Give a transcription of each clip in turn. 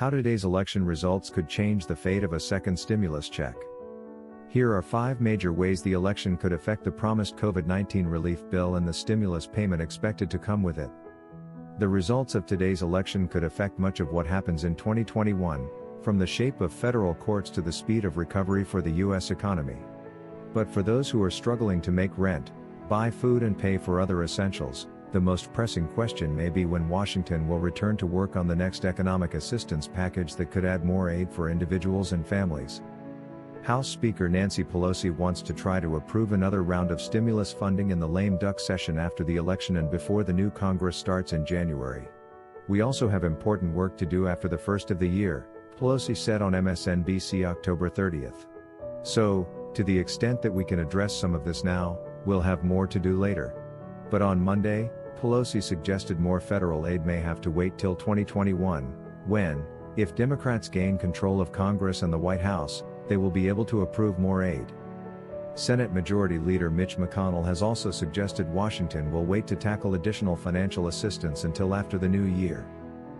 How today's election results could change the fate of a second stimulus check. Here are 5 major ways the election could affect the promised COVID-19 relief bill and the stimulus payment expected to come with it. The results of today's election could affect much of what happens in 2021, from the shape of federal courts to the speed of recovery for the U.S. economy. But for those who are struggling to make rent, buy food and pay for other essentials, the most pressing question may be when Washington will return to work on the next economic assistance package that could add more aid for individuals and families. House Speaker Nancy Pelosi wants to try to approve another round of stimulus funding in the lame duck session after the election and before the new Congress starts in January. We also have important work to do after the first of the year, Pelosi said on MSNBC October 30th. So, to the extent that we can address some of this now, we'll have more to do later. But on Monday, Pelosi suggested more federal aid may have to wait till 2021, when, if Democrats gain control of Congress and the White House, they will be able to approve more aid. Senate Majority Leader Mitch McConnell has also suggested Washington will wait to tackle additional financial assistance until after the new year.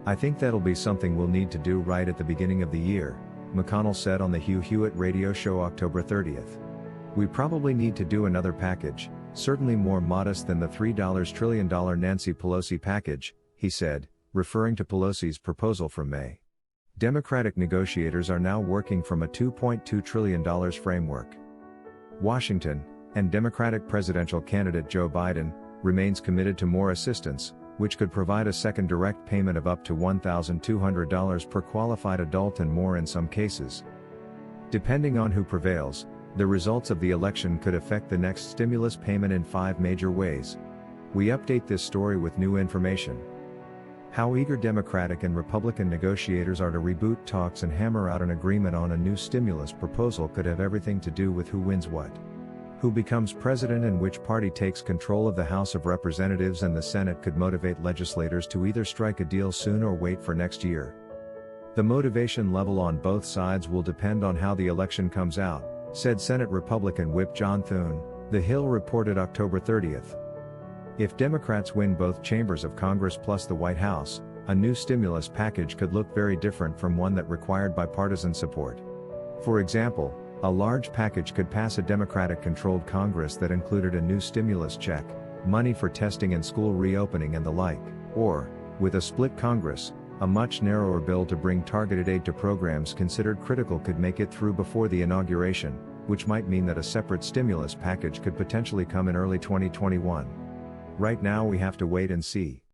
I think that'll be something we'll need to do right at the beginning of the year, McConnell said on the Hugh Hewitt radio show October 30th. We probably need to do another package, certainly more modest than the $3 trillion Nancy Pelosi package, he said, referring to Pelosi's proposal from May. Democratic negotiators are now working from a $2.2 trillion framework. Washington, and Democratic presidential candidate Joe Biden, remains committed to more assistance, which could provide a second direct payment of up to $1,200 per qualified adult and more in some cases. Depending on who prevails, the results of the election could affect the next stimulus payment in 5 major ways. We update this story with new information. How eager Democratic and Republican negotiators are to reboot talks and hammer out an agreement on a new stimulus proposal could have everything to do with who wins what. Who becomes president and which party takes control of the House of Representatives and the Senate could motivate legislators to either strike a deal soon or wait for next year. The motivation level on both sides will depend on how the election comes out, said Senate Republican Whip John Thune, The Hill reported October 30th. If Democrats win both chambers of Congress plus the White House, a new stimulus package could look very different from one that required bipartisan support. For example, a large package could pass a Democratic-controlled Congress that included a new stimulus check, money for testing and school reopening and the like, or, with a split Congress, a much narrower bill to bring targeted aid to programs considered critical could make it through before the inauguration, which might mean that a separate stimulus package could potentially come in early 2021. Right now we have to wait and see.